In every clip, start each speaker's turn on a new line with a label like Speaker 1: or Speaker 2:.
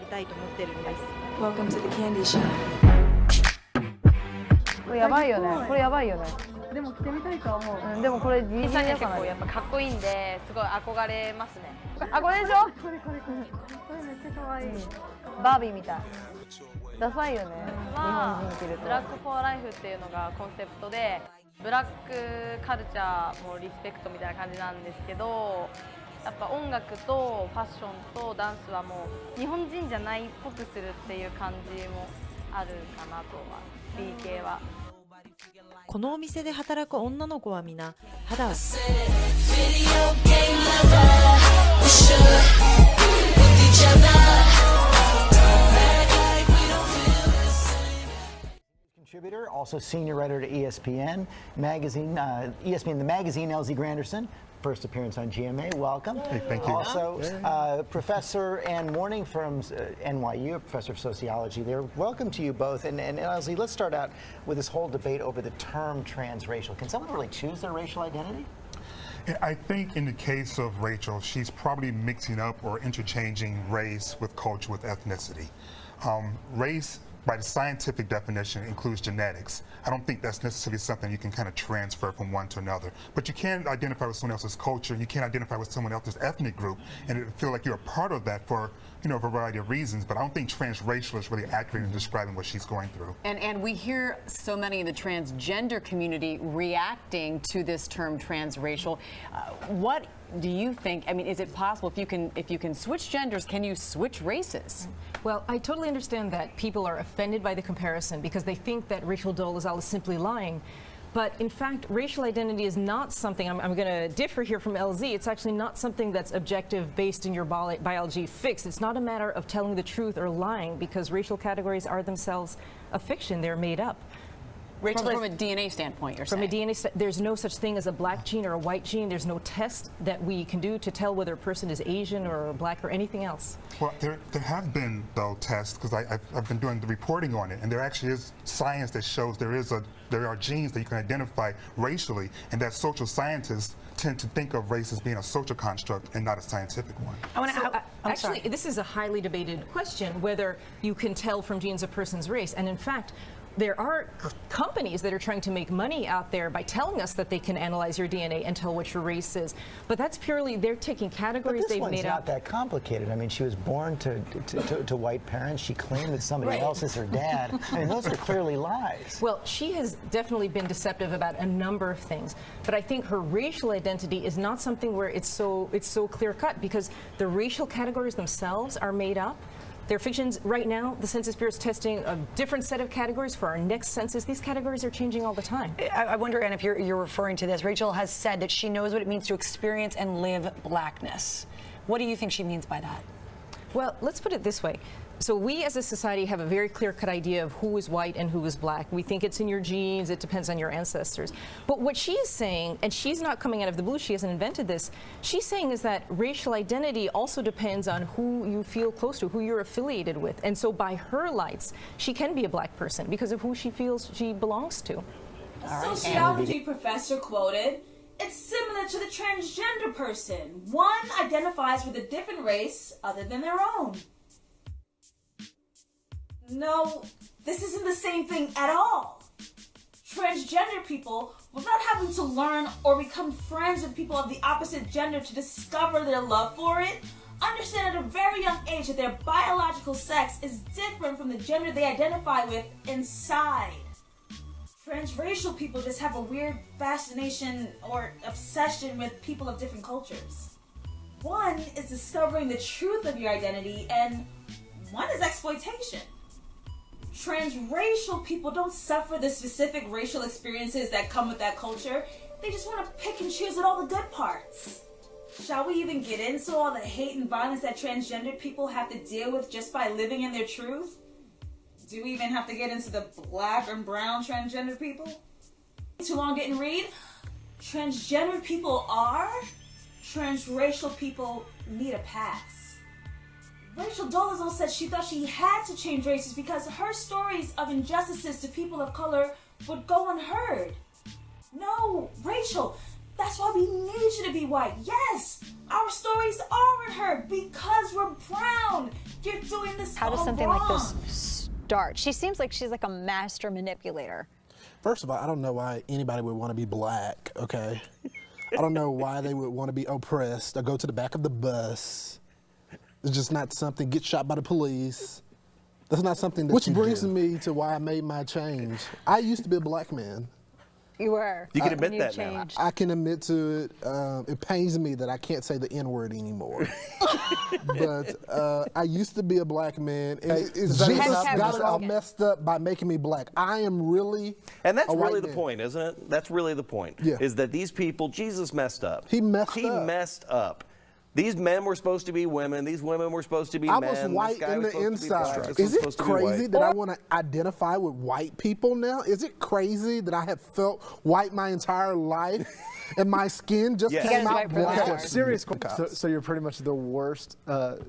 Speaker 1: たいと思ってるんです。
Speaker 2: Welcome to the candy shop.
Speaker 3: これやばいよね。これやばいよね。
Speaker 1: でも着てみたいと思う。
Speaker 3: でもこれ GG
Speaker 4: 実際に
Speaker 3: だから
Speaker 4: 結構やっぱかっこいいんで、すごい憧れますね。
Speaker 3: あ、これでしょ。
Speaker 1: これめっちゃ可愛い。
Speaker 3: バービーみたい。ダサいよね。日
Speaker 4: は
Speaker 3: 本人着ると。
Speaker 4: ブラックフォーライフっていうのがコンセプトで、ブラックカルチャーもリスペクトみたいな感じなんですけど、やっぱ音楽とファッションとダンスはもう日本人じゃないっぽくするっていう感じもあるかなとは、BK は。
Speaker 1: このお店で働く女の子は皆肌を
Speaker 5: Contributor, also senior writer to ESPN magazine, ESPN the magazine. LZ Granderson, first appearance on GMA. Welcome.
Speaker 6: Hey, thank you.
Speaker 5: Also, Professor Ann Morning from NYU, a professor of sociology there. Welcome to you both. And LZ, let's start out with this whole debate over the term transracial. Can someone really choose their racial identity?
Speaker 6: I think in the case of Rachel, she's probably mixing up or interchanging race with culture with ethnicity. Race, by the scientific definition, includes genetics. I don't think that's necessarily something you can kind of transfer from one to another. But you can identify with someone else's culture, you can identify with someone else's ethnic group, and it feel like you're a part of that for, you know, a variety of reasons. But I don't think transracial is really accurate in describing what she's going through.
Speaker 7: And we hear so many in the transgender community reacting to this term transracial. What do you think? I mean, is it possible if you can switch genders, can you switch races?
Speaker 8: Well, I totally understand that people are offended by the comparison because they think that Rachel Dolezal is simply lying. But in fact, racial identity is not something, I'm going to differ here from LZ, it's actually not something that's objective based in your biology fixed. It's not a matter of telling the truth or lying because racial categories are themselves a fiction, they're made up.
Speaker 7: Rachel, from a DNA standpoint, you're saying?
Speaker 8: From a DNA, there's no such thing as a black gene or a white gene. There's no test that we can do to tell whether a person is Asian or black or anything else.
Speaker 6: Well, there have been, though, tests, because I've been doing the reporting on it, and there actually is science that shows there are genes that you can identify racially, and that social scientists tend to think of race as being a social construct and not a scientific one.
Speaker 8: Actually, this is a highly debated question, whether you can tell from genes a person's race. And in fact, there are companies that are trying to make money out there by telling us that they can analyze your DNA and tell what your race is. But that's purely, they're taking categories they've made up.
Speaker 5: This one's not that complicated. I mean, she was born to white parents. She claimed that somebody else is her dad. I mean, those are clearly lies.
Speaker 8: Well, she has definitely been deceptive about a number of things. But I think her racial identity is not something where it's so clear-cut because the racial categories themselves are made up. They're fictions. Right now, the Census Bureau is testing a different set of categories for our next census. These categories are changing all the time.
Speaker 2: I wonder, Anne, if you're referring to this. Rachel has said that she knows what it means to experience and live blackness. What do you think she means by that?
Speaker 8: Well, let's put it this way. So we as a society have a very clear-cut idea of who is white and who is black. We think it's in your genes, it depends on your ancestors. But what she is saying, and she's not coming out of the blue, she hasn't invented this, she's saying is that racial identity also depends on who you feel close to, who you're affiliated with. And so by her lights, she can be a black person because of who she feels she belongs to.
Speaker 9: A sociology professor quoted, "It's similar to the transgender person. One identifies with a different race other than their own." No, this isn't the same thing at all. Transgender people, without having to learn or become friends with people of the opposite gender to discover their love for it, understand at a very young age that their biological sex is different from the gender they identify with inside. Transracial people just have a weird fascination or obsession with people of different cultures. One is discovering the truth of your identity, and one is exploitation. Transracial people don't suffer the specific racial experiences that come with that culture. They just want to pick and choose at all the good parts. Shall we even get into all the hate and violence that transgender people have to deal with just by living in their truth? Do we even have to get into the black and brown transgender people? Too long didn't read? Transgender people are, transracial people need a pass. Rachel Dolezal said she thought she had to change races because her stories of injustices to people of color would go unheard. No, Rachel, That's why we need you to be white. Yes, our stories aren't heard because we're brown. You're doing this
Speaker 10: How does
Speaker 9: all
Speaker 10: something
Speaker 9: wrong.
Speaker 10: like this start? She seems like she's like a master manipulator.
Speaker 11: First of all, I don't know why anybody would want to be black, okay? I don't know why they would want to be oppressed or go to the back of the bus. It's just not something, get shot by the police. That's not something that Which brings me to why I made my change. I used to be a black man.
Speaker 10: You were.
Speaker 12: You can admit
Speaker 10: you
Speaker 12: that
Speaker 10: changed.
Speaker 11: I can admit to it. It pains me that I can't say the N-word anymore. But I used to be a black man, and Jesus got it all messed up by making me black. I am really
Speaker 12: And that's
Speaker 11: a white
Speaker 12: really the
Speaker 11: man.
Speaker 12: point, isn't it? That's really the point.
Speaker 11: Yeah.
Speaker 12: Is that these people, Jesus messed up.
Speaker 11: He messed
Speaker 12: He
Speaker 11: up.
Speaker 12: messed up. These men were supposed to be women. These women were supposed to be
Speaker 11: I
Speaker 12: men.
Speaker 11: was white
Speaker 12: This guy
Speaker 11: in
Speaker 12: was
Speaker 11: the
Speaker 12: supposed to be black.
Speaker 11: inside.
Speaker 12: This
Speaker 11: Is
Speaker 12: was
Speaker 11: it
Speaker 12: supposed to be
Speaker 11: crazy
Speaker 12: white.
Speaker 11: that I want to identify with white people now? Is it crazy that I have felt white my entire life and my skin just
Speaker 12: Yes.
Speaker 11: came
Speaker 10: He got his
Speaker 11: out
Speaker 10: white privilege
Speaker 11: black?
Speaker 10: card.
Speaker 13: Serious question. So you're pretty much the worst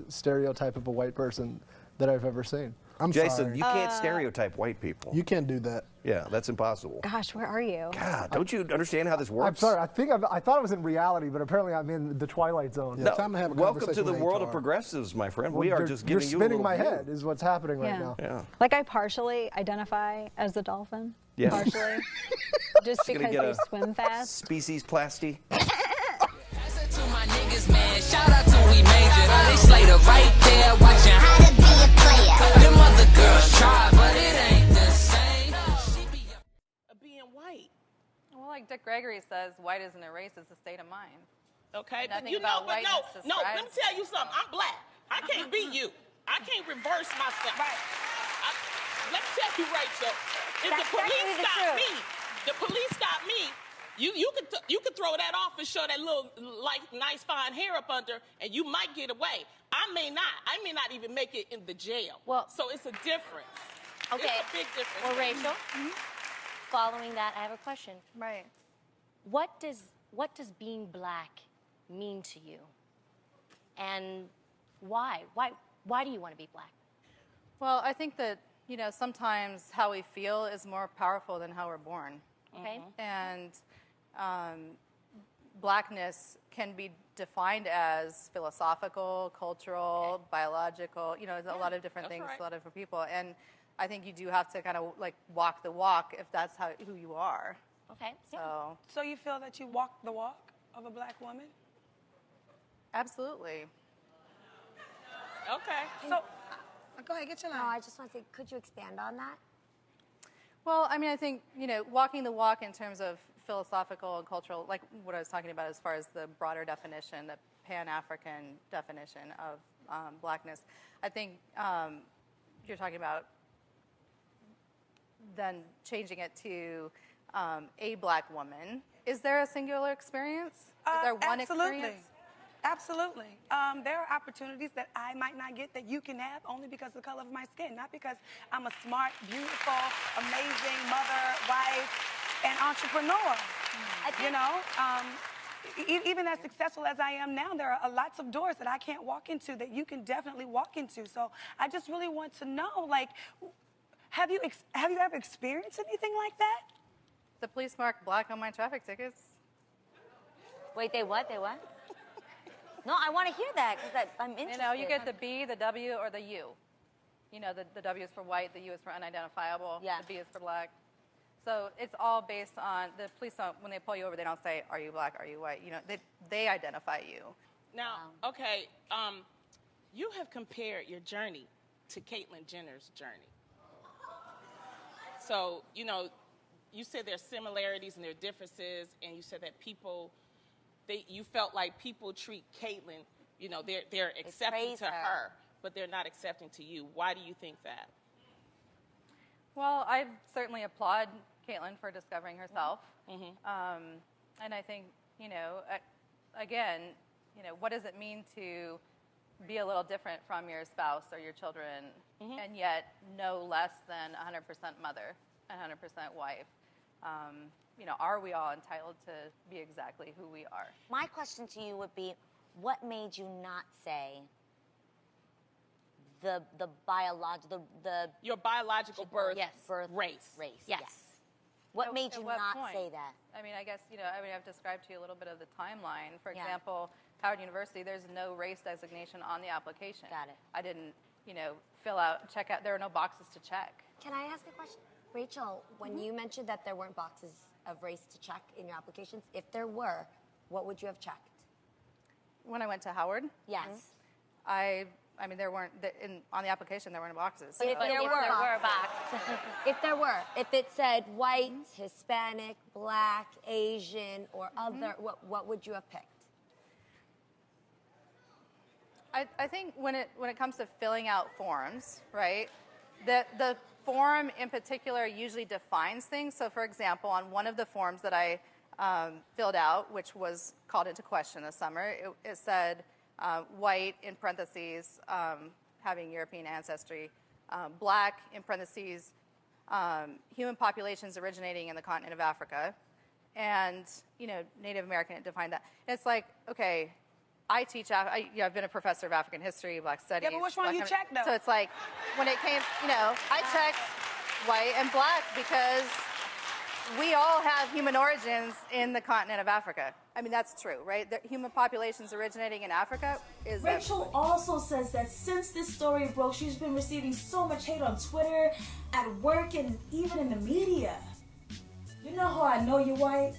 Speaker 13: stereotype of a white person that I've ever seen.
Speaker 11: I'm
Speaker 12: Jason,
Speaker 11: sorry.
Speaker 12: you can't stereotype white people.
Speaker 11: You can't do that.
Speaker 12: Yeah, that's impossible.
Speaker 10: Gosh, where are you?
Speaker 12: God, don't you understand how this works?
Speaker 13: I'm sorry. I thought it was in reality, but apparently I'm in the twilight zone.
Speaker 11: Yeah, time to have a
Speaker 12: Welcome to
Speaker 11: conversation
Speaker 12: the
Speaker 11: with
Speaker 12: world
Speaker 11: HR.
Speaker 12: of progressives, my friend.
Speaker 13: Well,
Speaker 12: We are
Speaker 13: you're-
Speaker 12: just giving you
Speaker 13: You're
Speaker 12: a
Speaker 13: spinning
Speaker 12: little
Speaker 13: my
Speaker 12: view.
Speaker 13: head is what's happening right
Speaker 10: Yeah.
Speaker 13: now.
Speaker 12: Yeah.
Speaker 10: Like I partially identify as a dolphin.
Speaker 12: Yeah.
Speaker 10: Partially. Just
Speaker 12: gonna
Speaker 10: because
Speaker 12: get
Speaker 10: they
Speaker 12: a
Speaker 10: swim fast.
Speaker 12: Species plasty.
Speaker 14: To my niggas, man, shout out to We Major. They Slater right there watching how to be a player. Them other girls try, but it ain't the same.
Speaker 15: Being white.
Speaker 4: Well, like Dick Gregory says, white isn't a race, it's a state of mind.
Speaker 15: Okay,
Speaker 4: Nothing
Speaker 15: but you
Speaker 4: about
Speaker 15: know, but no,
Speaker 4: whiteness
Speaker 15: no, let me
Speaker 4: describes
Speaker 15: tell you something. I'm black. I can't be you. I can't reverse myself. Right. Let me tell you, Rachel, if the police got me, the police got me, you could throw that off and show that little like nice fine hair up under, and you might get away. I may not. I may not even make it in the jail.
Speaker 16: Well,
Speaker 15: so it's a difference.
Speaker 16: Okay.
Speaker 15: It's a big difference.
Speaker 16: Well, Rachel, following that, I have a question.
Speaker 4: Right.
Speaker 16: What does being black mean to you? And why? Why do you want to be black?
Speaker 4: Well, I think that, you know, sometimes how we feel is more powerful than how we're born.
Speaker 16: Okay.
Speaker 4: And blackness can be defined as philosophical, cultural, biological, you know, a lot of different things, a lot of different people. And I think you do have to kind of like walk the walk if that's who you are.
Speaker 16: Okay.
Speaker 15: So you feel that you walk the walk of a black woman?
Speaker 4: Absolutely.
Speaker 15: Okay. So go ahead, get your line.
Speaker 16: No, I just want to say, could you expand on that?
Speaker 4: Well, I mean, I think, you know, walking the walk in terms of philosophical and cultural, like what I was talking about as far as the broader definition, the Pan-African definition of blackness, I think you're talking about then changing it to a black woman. Is there a singular experience? Is there one experience?
Speaker 15: Absolutely. There are opportunities that I might not get that you can have only because of the color of my skin, not because I'm a smart, beautiful, amazing mother, wife, and entrepreneur. You know, even as successful as I am now, there are lots of doors that I can't walk into that you can definitely walk into. So I just really want to know, like, have you ever experienced anything like that?
Speaker 4: The police mark black on my traffic tickets.
Speaker 16: Wait, they what? They what? No, I want to hear that because I'm interested.
Speaker 4: You know, you get the B, the W, or the U. You know, the W is for white, the U is for unidentifiable, the B is for black. So it's all based on, the police don't, when they pull you over, they don't say, are you black, are you white? You know, they identify you.
Speaker 15: Now, okay, you have compared your journey to Caitlyn Jenner's journey. So, you know, you said there's similarities and there are differences, and you said that you felt like people treat Caitlyn, you know, they're accepting to her, but they're not accepting to you. Why do you think that?
Speaker 4: Well, I certainly applaud Caitlyn for discovering herself. And I think, you know, again, you know, what does it mean to be a little different from your spouse or your children and yet no less than 100% mother, 100% wife? You know, are we all entitled to be exactly who we are?
Speaker 16: My question to you would be, what made you not say the biological,
Speaker 15: your biological birth,
Speaker 16: race?
Speaker 15: race.
Speaker 16: Yes. What made you not
Speaker 4: point?
Speaker 16: say that?
Speaker 4: I mean, I guess, I've described to you a little bit of the timeline. For example, Howard University, there's no race designation on the application.
Speaker 16: Got it.
Speaker 4: I didn't, check out, there are no boxes to check.
Speaker 16: Can I ask a question? Rachel, when you mentioned that there weren't boxes of race to check in your applications, if there were, what would you have checked?
Speaker 4: When I went to Howard?
Speaker 16: Yes.
Speaker 4: I mean, there weren't, on the application, there weren't boxes.
Speaker 16: But if there were boxes. If it said white, Hispanic, black, Asian, or other, what would you have picked?
Speaker 4: I think when it comes to filling out forms, right, the form in particular usually defines things. So, for example, on one of the forms that I filled out, which was called into question this summer, it said white in parentheses, having European ancestry, black in parentheses, human populations originating in the continent of Africa, and Native American. It defined that. And it's like, okay. I've been a professor of African history, Black studies.
Speaker 15: Yeah, but which one you checked, though?
Speaker 4: So it's like, when it came, I checked white and black because we all have human origins in the continent of Africa. I mean, that's true, right? The human populations originating in Africa is...
Speaker 9: Rachel also says that since this story broke, she's been receiving so much hate on Twitter, at work, and even in the media. You know how I know you're white?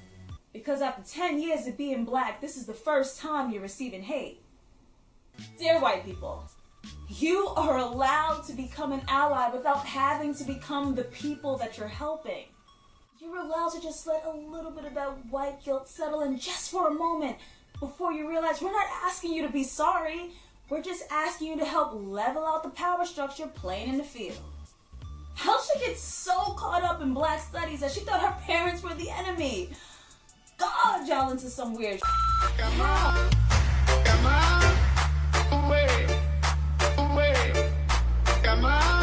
Speaker 9: Because after 10 years of being black, this is the first time you're receiving hate. Dear white people, you are allowed to become an ally without having to become the people that you're helping. You're allowed to just let a little bit of that white guilt settle in just for a moment before you realize we're not asking you to be sorry. We're just asking you to help level out the power structure playing in the field. How she gets so caught up in black studies that she thought her parents were the enemy? God, y'all into some weird
Speaker 14: Come on, come on, wait, come on.